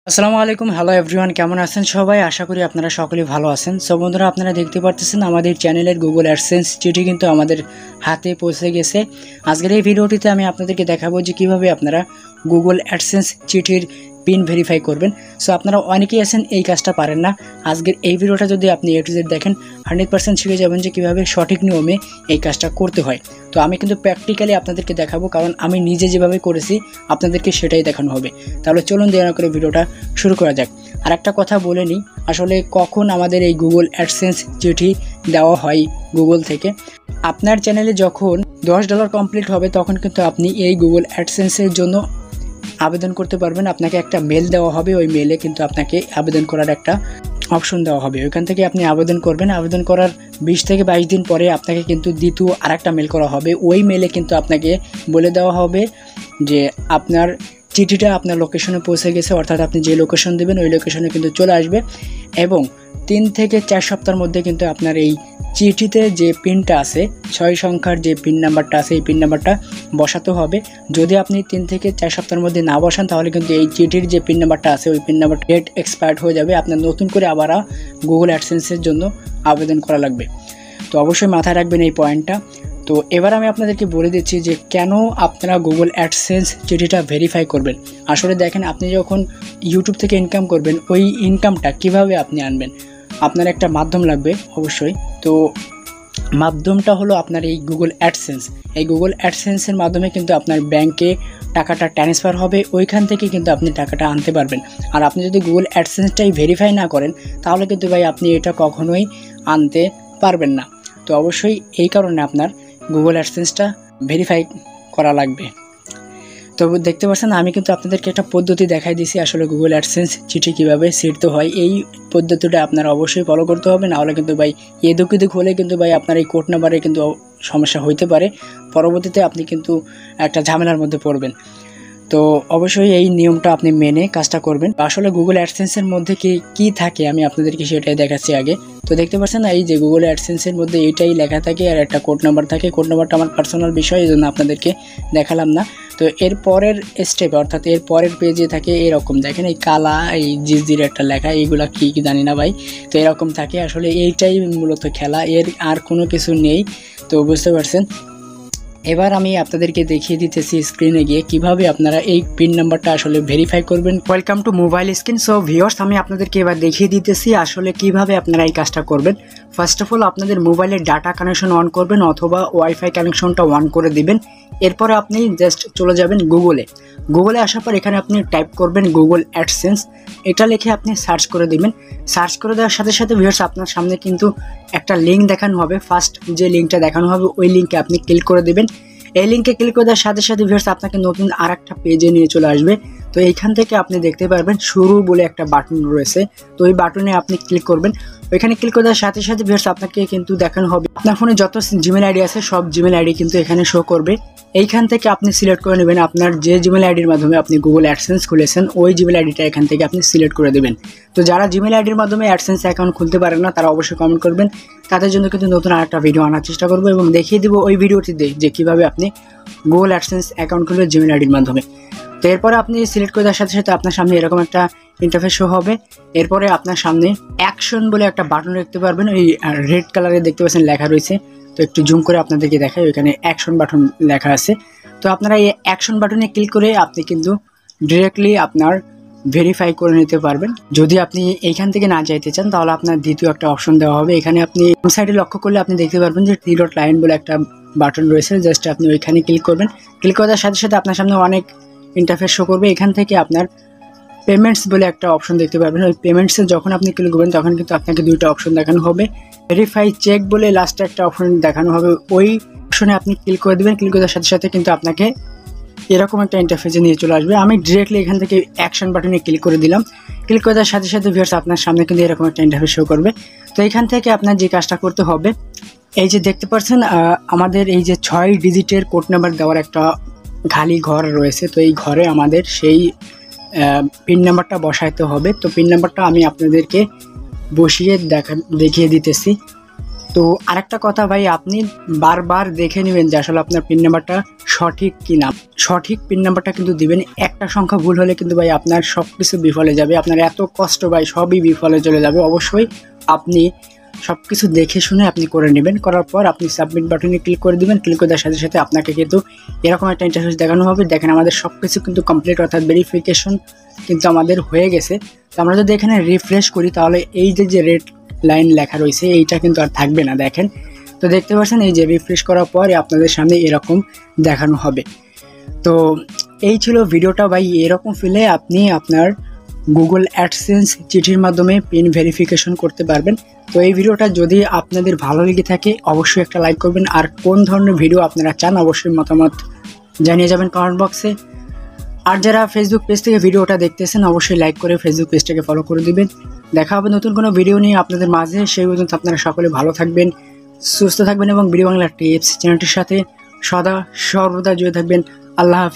আসসালামু আলাইকুম, hello everyone, কেমন আছেন সবাই? আশা করি আপনারা সকলেই ভালো আছেন। সো বন্ধুরা, আপনারা দেখতে পারতেছেন আমাদের চ্যানেলের গুগল অ্যাডসেন্স চিঠি কিন্তু আমাদের হাতে পৌঁছে গেছে। আজকের এই ভিডিওটিতে আমি আপনাদেরকে দেখাবো যে কীভাবে আপনারা গুগল অ্যাডসেন্স চিঠির পিন ভেরিফাই করবেন। সো আপনারা অনেকেই আছেন এই কাজটা পারেন না। আজকের এই ভিডিওটা যদি আপনি এ টু জেড দেখেন 100% শিখে যাবেন যে কীভাবে সঠিক নিয়মে এই কাজটা করতে হয়। তো আমি কিন্তু প্র্যাকটিক্যালি আপনাদেরকে দেখাবো, কারণ আমি নিজে যেভাবে করেছি আপনাদেরকে সেটাই দেখানো হবে। তাহলে চলুন দেরি না করে ভিডিওটা শুরু করা যাক। আর একটা কথা বলে নিই, আসলে কখন আমাদের এই গুগল অ্যাডসেন্স চিঠি দেওয়া হয় গুগল থেকে, আপনার চ্যানেলে যখন $10 কমপ্লিট হবে তখন কিন্তু আপনি এই গুগল অ্যাডসেন্সের জন্য আবেদন করতে পারবেন। আপনাকে একটা মেল দেওয়া হবে, ওই মেলে কিন্তু আপনাকে আবেদন করার একটা অপশন দেওয়া হবে। ওইখান থেকে আপনি আবেদন করবেন। আবেদন করার 20 থেকে 22 দিন পরে আপনাকে কিন্তু দ্বিতীয় আরেকটা মেল করা হবে। ওই মেলে কিন্তু আপনাকে বলে দেওয়া হবে যে আপনার চিঠিটা আপনার লোকেশনে পৌঁছে গেছে, অর্থাৎ আপনি যে লোকেশন দেবেন ওই লোকেশনে কিন্তু চলে আসবে। এবং 3 থেকে 4 সপ্তাহের মধ্যে কিন্তু আপনার এই চিঠিতে যে পিনটা আছে, 6 সংখ্যার যে পিন নাম্বারটা আছে, এই পিন নাম্বারটা বসাতে হবে। যদি আপনি 3 থেকে 4 সপ্তাহের মধ্যে না বসান তাহলে কিন্তু এই চিঠির যে পিন নাম্বারটা আছে ওই পিন নাম্বারটা ডেট এক্সপায়ার্ড হয়ে যাবে। আপনার নতুন করে আবার গুগল অ্যাডসেন্সের জন্য আবেদন করা লাগবে। তো অবশ্যই মাথায় রাখবেন এই পয়েন্টটা। তো এবার আমি আপনাদেরকে বলে দিচ্ছি যে কেন আপনারা গুগল অ্যাডসেন্স চিঠিটা ভেরিফাই করবেন। আসলে দেখেন, আপনি যখন ইউটিউব থেকে ইনকাম করবেন, ওই ইনকামটা কিভাবে আপনি আনবেন, আপনার একটা মাধ্যম লাগবে অবশ্যই। তো মাধ্যমটা হলো আপনার এই গুগল অ্যাডসেন্স। এই গুগল অ্যাডসেন্সের মাধ্যমে কিন্তু আপনার ব্যাংকে টাকাটা ট্রান্সফার হবে, ওইখান থেকে কিন্তু আপনি টাকাটা আনতে পারবেন। আর আপনি যদি গুগল অ্যাডসেন্সটাই ভেরিফাই না করেন তাহলে কিন্তু ভাই আপনি এটা কখনোই আনতে পারবেন না। তো অবশ্যই এই কারণে আপনার গুগল অ্যাডসেন্সটা ভেরিফাই করা লাগবে। তো দেখতে পাচ্ছেন আমি কিন্তু আপনাদেরকে একটা পদ্ধতি দেখাই দিয়েছি আসলে গুগল অ্যাডসেন্স চিঠি কীভাবে ছিঁড়তে হয়। এই পদ্ধতিটা আপনারা অবশ্যই ফলো করতে হবে, নাহলে কিন্তু ভাই এদিক হলে কিন্তু ভাই আপনার এই কোড নাম্বারে কিন্তু সমস্যা হইতে পারে। পরবর্তীতে আপনি কিন্তু একটা ঝামেলার মধ্যে পড়বেন। তো অবশ্যই এই নিয়মটা আপনি মেনে কাজটা করবেন। আসলে গুগল অ্যাডসেন্সের মধ্যে কি থাকে আমি আপনাদেরকে সেটাই দেখাচ্ছি আগে। তো দেখতে পাচ্ছেন এই যে গুগল অ্যাডসেন্সের মধ্যে এইটাই লেখা থাকে আর একটা কোড নাম্বার থাকে। কোড নাম্বারটা আমার পার্সোনাল বিষয়, এই জন্য আপনাদেরকে দেখালাম না। তো এর পরের স্টেপে, অর্থাৎ এর পরের পেজে থাকে এরকম, দেখেন এই কালা এই জিজির একটা লেখা, এইগুলা কি জানি না ভাই। তো এরকম থাকে, আসলে এইটাই মূলত খেলা, এর আর কোনো কিছু নেই। তো বুঝতে পারছেন। এবার আমি আপনাদেরকে দেখিয়ে দিতেছি স্ক্রিনে গিয়ে কিভাবে আপনারা এই পিন নাম্বারটা আসলে ভেরিফাই করবেন। Welcome to mobile screen. So viewers, আমি আপনাদেরকে এবার দেখিয়ে দিতেছি আসলে কিভাবে আপনারা এই কাজটা করবেন। ফার্স্ট অফ অল আপনাদের মোবাইলের ডাটা কানেকশন অন করবেন অথবা ওয়াইফাই কানেকশনটা অন করে দিবেন। এরপরে আপনি জাস্ট চলে যাবেন গুগলে আসার পর এখানে আপনি টাইপ করবেন গুগল অ্যাডসেন্স। এটা লিখে আপনি সার্চ করে দিবেন। সার্চ করে দেওয়ার সাথে সাথে ভিউয়ার্স আপনার সামনে কিন্তু একটা লিঙ্ক দেখানো হবে। ফার্স্ট যে লিঙ্কটা দেখানো হবে ওই লিঙ্কে আপনি ক্লিক করে দেবেন। এই লিঙ্কে ক্লিক করে দেওয়ার সাথে সাথে ভিউয়ার্স আপনাকে নতুন আরেকটা পেজে নিয়ে চলে আসবে। তো এইখান থেকে আপনি দেখতে পারবেন শুরু বলে একটা বাটন রয়েছে। তো ওই বাটনে আপনি ক্লিক করবেন। ওইখানে ক্লিক করে দেওয়ার সাথে সাথে ভিউয়ার্স আপনাকে কিন্তু দেখানো হবে আপনার ফোনে যত জিমেল আইডি আছে সব জিমেল আইডি কিন্তু এখানে শো করবে। এইখান থেকে আপনি সিলেক্ট করে নেবেন আপনার যে জিমেল আইডির মাধ্যমে আপনি গুগল অ্যাডসেন্স খুলেছেন, ওই জিমেল আইডিটা এখান থেকে আপনি সিলেক্ট করে দেবেন। তো যারা জিমেল আইডির মাধ্যমে অ্যাডসেন্স অ্যাকাউন্ট খুলতে পারেন না তারা অবশ্যই কমেন্ট করবেন। তাদের জন্য কিন্তু নতুন আরেকটা ভিডিও আনার চেষ্টা করবো এবং দেখিয়ে দেবো ওই ভিডিওটিতে যে কীভাবে আপনি গুগল অ্যাডসেন্স অ্যাকাউন্ট খুলবেন জিমেল আইডির মাধ্যমে। তো এরপরে আপনি সিলেক্ট করে দেওয়ার সাথে সাথে আপনার সামনে এরকম একটা ইন্টারফেস শো হবে। এরপরে আপনার সামনে অ্যাকশন বলে একটা বাটন দেখতে পারবেন, ওই রেড কালারে দেখতে পাচ্ছেন লেখা রয়েছে। তো একটু জুম করে আপনাদেরকে দেখাই, ওইখানে অ্যাকশন বাটন লেখা আছে। তো আপনারা এই অ্যাকশন বাটনে ক্লিক করে আপনি কিন্তু ডিরেক্টলি আপনার ভেরিফাই করে নিতে পারবেন। যদি আপনি এইখান থেকে না চাইতে চান তাহলে আপনার দ্বিতীয় একটা অপশন দেওয়া হবে। এখানে আপনি সাইডে লক্ষ্য করলে আপনি দেখতে পারবেন যে 3 ডট লাইন বলে একটা বাটন রয়েছে। জাস্ট আপনি ওইখানে ক্লিক করবেন। ক্লিক করার সাথে সাথে আপনার সামনে অনেক ইন্টারফেস শো করবে। এখান থেকে আপনার পেমেন্টস বলে একটা অপশন দেখতে পারবেন। ওই পেমেন্টসে যখন আপনি ক্লিক করবেন তখন কিন্তু আপনাকে দুইটা অপশন দেখানো হবে। ভেরিফাই চেক বলে লাস্টে একটা অপশন দেখানো হবে, ওই অপশনে আপনি ক্লিক করে দেবেন। ক্লিক করার সাথে সাথে কিন্তু আপনাকে এরকম একটা ইন্টারফেসে নিয়ে চলে আসবে। আমি ডিরেক্টলি এখান থেকে অ্যাকশন বাটনে ক্লিক করে দিলাম। ক্লিক করে দেওয়ার সাথে সাথে ভিউয়ার্স আপনার সামনে কিন্তু এরকম একটা ইন্টারফেস শো করবে। তো এখান থেকে আপনার যে কাজটা করতে হবে, এই যে দেখতে পাচ্ছেন আমাদের এই যে 6 ডিজিটের কোড নাম্বার দেওয়ার একটা খালি ঘর রয়েছে। তো এই ঘরে আমাদের সেই পিন নাম্বারটা বসাইতে হবে। তো পিন নাম্বারটা আমি আপনাদেরকে বসিয়ে দেখিয়ে দিতেছি। তো আরেকটা কথা ভাই, আপনি বারবার দেখে নেবেন যে আসলে আপনার পিন নাম্বারটা সঠিক কিনা। সঠিক পিন নাম্বারটা কিন্তু দিবেন, একটা সংখ্যা ভুল হলে কিন্তু ভাই আপনার সব কিছু বিফলে যাবে, আপনার এত কষ্ট ভাই সবই বিফলে চলে যাবে। অবশ্যই আপনি সব কিছু দেখে শুনে আপনি করে নেবেন। করার পর আপনি সাবমিট বাটনে ক্লিক করে দিবেন। ক্লিক করে দেওয়ার সাথে সাথে আপনাকে কিন্তু এরকম একটা ইন্টারফেস দেখানো হবে। দেখেন আমাদের সব কিছু কিন্তু কমপ্লিট, অর্থাৎ ভেরিফিকেশন কিন্তু আমাদের হয়ে গেছে। তো আমরা যদি এখানে রিফ্রেশ করি তাহলে এই যে রেড লাইন লেখা রয়েছে এইটা কিন্তু আর থাকবে না। দেখেন, তো দেখতে পাচ্ছেন এই যে রিফ্রেশ করার পরে আপনাদের সামনে এরকম দেখানো হবে। তো এই ছিল ভিডিওটা ভাই। এরকম ফিলে আপনি আপনার গুগল অ্যাডসেন্স চিঠির মাধ্যমে পিন ভেরিফিকেশন করতে পারবেন। তো এই ভিডিওটা যদি আপনাদের ভালো লেগে থাকে অবশ্যই একটা লাইক করবেন, আর কোন ধরনের ভিডিও আপনারা চান অবশ্যই মতামত জানিয়ে যাবেন কমেন্ট বক্সে। আর যারা ফেসবুক পেজ থেকে ভিডিওটা দেখতেছেন অবশ্যই লাইক করে ফেসবুক পেজটাকে ফলো করে দিবেন। দেখা হবে নতুন কোনো ভিডিও নিয়ে আপনাদের মাঝে। সেই পর্যন্ত আপনারা সকলে ভালো থাকবেন, সুস্থ থাকবেন এবং ভিডিও বাংলা টিপস চ্যানেলটির সাথে সদা সর্বদা জুড়ে থাকবেন। আল্লাহ হাফেজ।